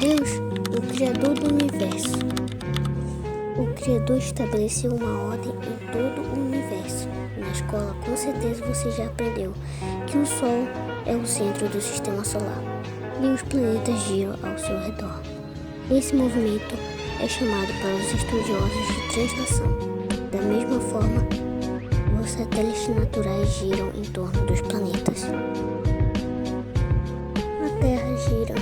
Deus, o Criador do Universo. O Criador estabeleceu uma ordem em todo o universo. Na escola, com certeza você já aprendeu que o Sol é o centro do Sistema Solar e os planetas giram ao seu redor. Esse movimento é chamado pelos estudiosos de translação. Da mesma forma, os satélites naturais giram em torno dos planetas. A Terra gira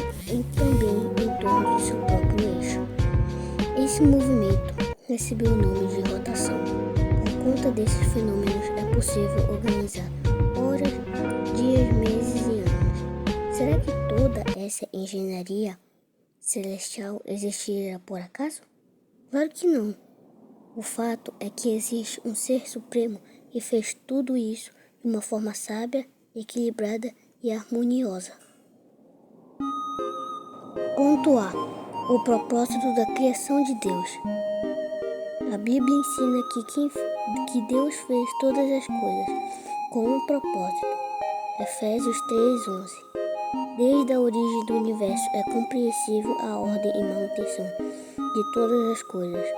também em torno do seu próprio eixo. Esse movimento recebeu o nome de rotação. Por conta desses fenômenos é possível organizar horas, dias, meses e anos. Será que toda essa engenharia celestial existirá por acaso? Claro que não. O fato é que existe um ser supremo que fez tudo isso de uma forma sábia, equilibrada e harmoniosa. Ponto A. O propósito da criação de Deus. A Bíblia ensina que Deus fez todas as coisas com um propósito. Efésios 3:11. Desde a origem do universo é compreensível a ordem e manutenção de todas as coisas.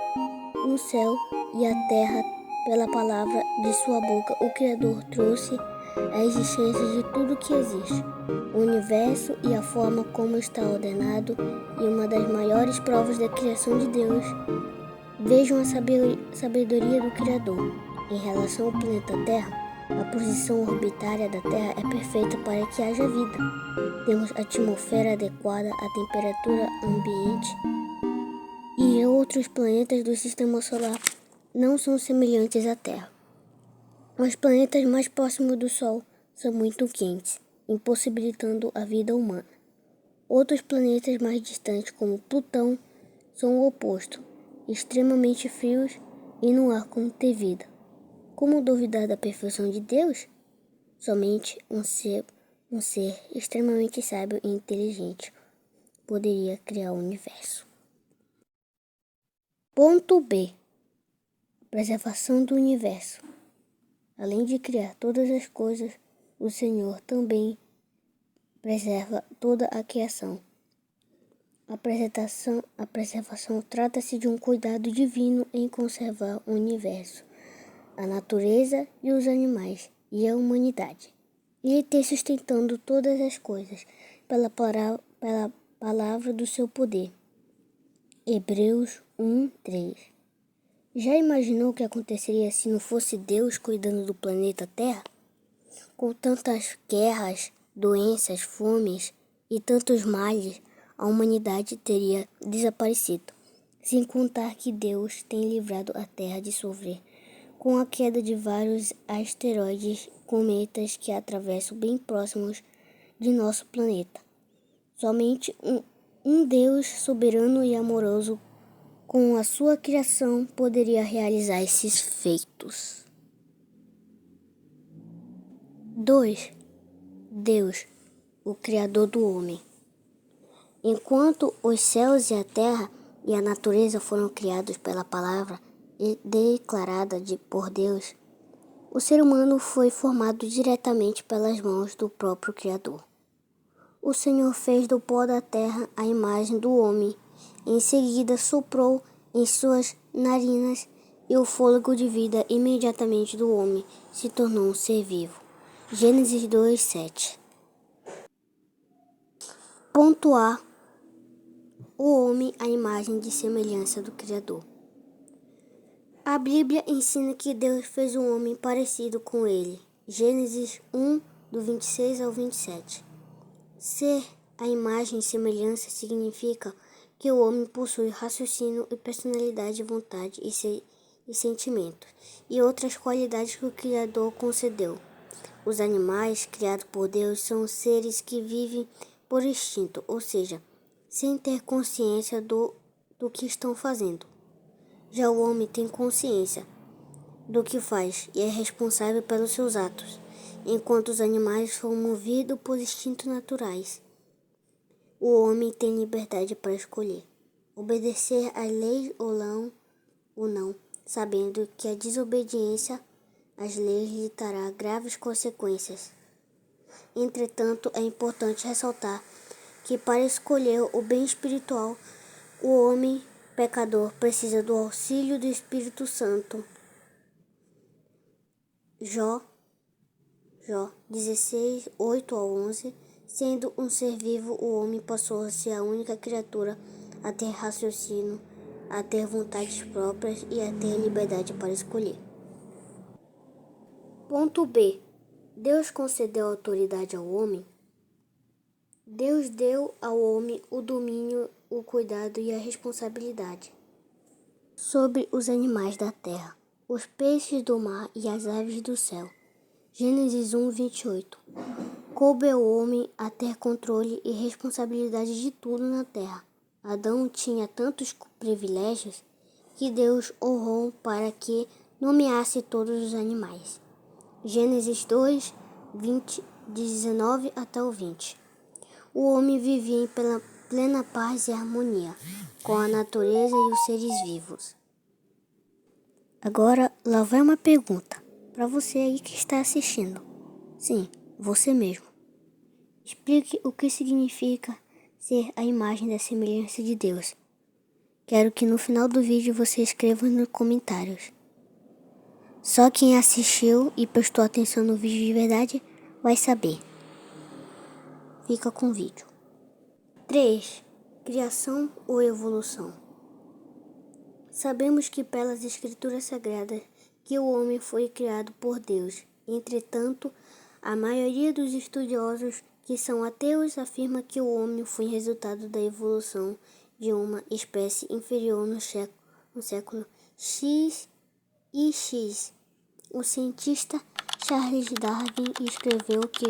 No céu e a terra, pela palavra de sua boca, o Criador trouxe a existência de tudo que existe. O universo e a forma como está ordenado e uma das maiores provas da criação de Deus. Vejam a sabedoria do Criador. Em relação ao planeta Terra, a posição orbitária da Terra é perfeita para que haja vida. Temos a atmosfera adequada à temperatura ambiente e outros planetas do Sistema Solar não são semelhantes à Terra. Os planetas mais próximos do Sol são muito quentes, impossibilitando a vida humana. Outros planetas mais distantes, como Plutão, são o oposto, extremamente frios e não há como ter vida. Como duvidar da perfeição de Deus? Somente um ser extremamente sábio e inteligente poderia criar o universo. Ponto B. Preservação do universo. Além de criar todas as coisas, o Senhor também preserva toda a criação. A preservação trata-se de um cuidado divino em conservar o universo, a natureza e os animais e a humanidade. Ele tem sustentando todas as coisas pela palavra do seu poder. Hebreus 1:3. Já imaginou o que aconteceria se não fosse Deus cuidando do planeta Terra? Com tantas guerras, doenças, fomes e tantos males, a humanidade teria desaparecido. Sem contar que Deus tem livrado a Terra de sofrer com a queda de vários asteroides, cometas que atravessam bem próximos de nosso planeta. Somente um Deus soberano e amoroso, com a sua criação, poderia realizar esses feitos. 2. Deus, o Criador do homem. Enquanto os céus e a terra e a natureza foram criados pela palavra declarada por Deus, o ser humano foi formado diretamente pelas mãos do próprio Criador. O Senhor fez do pó da terra a imagem do homem. Em seguida, soprou em suas narinas e o fôlego de vida imediatamente do homem se tornou um ser vivo. Gênesis 2:7. Ponto A. O homem, a imagem de semelhança do Criador. A Bíblia ensina que Deus fez um homem parecido com ele. Gênesis 1, do 26 ao 27. Ser a imagem e semelhança significa que o homem possui raciocínio e personalidade, vontade e sentimentos, e outras qualidades que o Criador concedeu. Os animais criados por Deus são seres que vivem por instinto, ou seja, sem ter consciência do que estão fazendo. Já o homem tem consciência do que faz e é responsável pelos seus atos, enquanto os animais são movidos por instintos naturais. O homem tem liberdade para escolher obedecer às leis ou não, sabendo que a desobediência às leis lhe trará graves consequências. Entretanto, é importante ressaltar que para escolher o bem espiritual, o homem pecador precisa do auxílio do Espírito Santo. Jó 16, 8 a 11. Sendo um ser vivo, o homem passou a ser a única criatura a ter raciocínio, a ter vontades próprias e a ter liberdade para escolher. Ponto B. Deus concedeu autoridade ao homem? Deus deu ao homem o domínio, o cuidado e a responsabilidade sobre os animais da terra, os peixes do mar e as aves do céu. Gênesis 1, 28. Coube ao homem a ter controle e responsabilidade de tudo na terra. Adão tinha tantos privilégios que Deus honrou para que nomeasse todos os animais. Gênesis 2, 19 até o 20. O homem vivia em plena paz e harmonia com a natureza e os seres vivos. Agora, lá vai uma pergunta para você aí que está assistindo. Sim, você mesmo. Explique o que significa ser a imagem da semelhança de Deus. Quero que no final do vídeo você escreva nos comentários. Só quem assistiu e prestou atenção no vídeo de verdade vai saber. Fica com o vídeo. 3. Criação ou evolução? Sabemos que pelas Escrituras Sagradas que o homem foi criado por Deus. Entretanto, a maioria dos estudiosos que são ateus afirma que o homem foi resultado da evolução de uma espécie inferior no século X e X. O cientista Charles Darwin escreveu que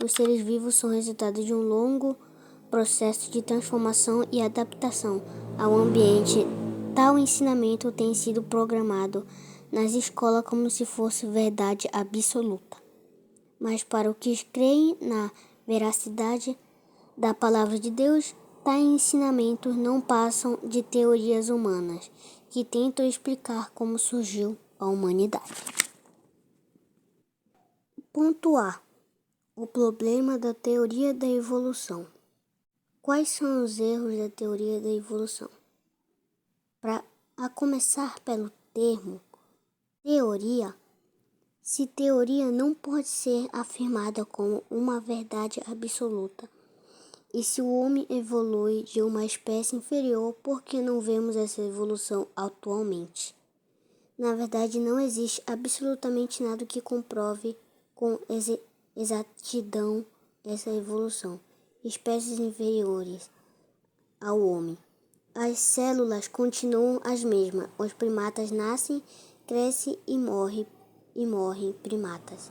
os seres vivos são resultado de um longo processo de transformação e adaptação ao ambiente. Tal ensinamento tem sido programado nas escolas como se fosse verdade absoluta. Mas para os que creem na veracidade da palavra de Deus, tais ensinamentos não passam de teorias humanas que tentam explicar como surgiu a humanidade. Ponto A. O problema da teoria da evolução. Quais são os erros da teoria da evolução? A começar pelo termo teoria, se teoria não pode ser afirmada como uma verdade absoluta, e se o homem evolui de uma espécie inferior, por que não vemos essa evolução atualmente? Na verdade, não existe absolutamente nada que comprove com exatidão essa evolução. Espécies inferiores ao homem. As células continuam as mesmas. Os primatas nascem, crescem e morrem primatas.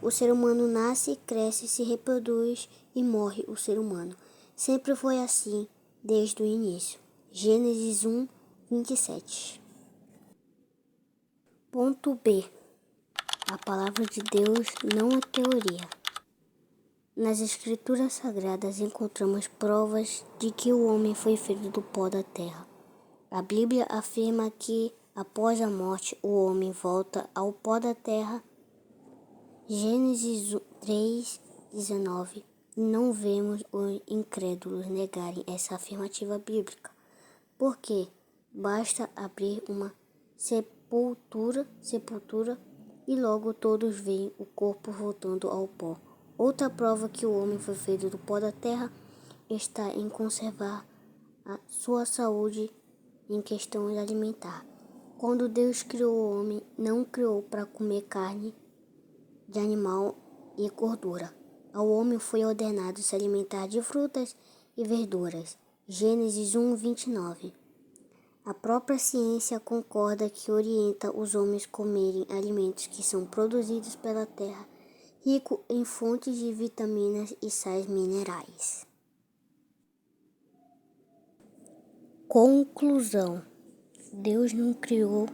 O ser humano nasce, cresce, se reproduz e morre o ser humano. Sempre foi assim, desde o início. Gênesis 1, 27. Ponto B. A palavra de Deus não é teoria. Nas Escrituras Sagradas encontramos provas de que o homem foi feito do pó da terra. A Bíblia afirma que, após a morte, o homem volta ao pó da terra. Gênesis 3, 19. Não vemos os incrédulos negarem essa afirmativa bíblica, porque basta abrir uma sepultura e logo todos veem o corpo voltando ao pó. Outra prova que o homem foi feito do pó da terra está em conservar a sua saúde em questão alimentar. Quando Deus criou o homem, não criou para comer carne de animal e gordura. Ao homem foi ordenado se alimentar de frutas e verduras. Gênesis 1, 29. A própria ciência concorda que orienta os homens a comerem alimentos que são produzidos pela terra, rico em fontes de vitaminas e sais minerais. Conclusão. Deus nos criou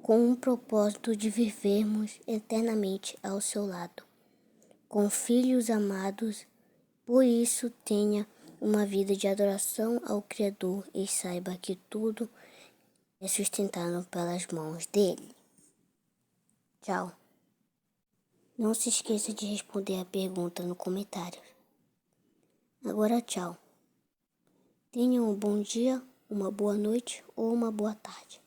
com um propósito de vivermos eternamente ao seu lado, com filhos amados. Por isso, tenha uma vida de adoração ao Criador e saiba que tudo é sustentado pelas mãos dele. Tchau. Não se esqueça de responder a pergunta no comentário. Agora tchau. Tenham um bom dia, uma boa noite ou uma boa tarde.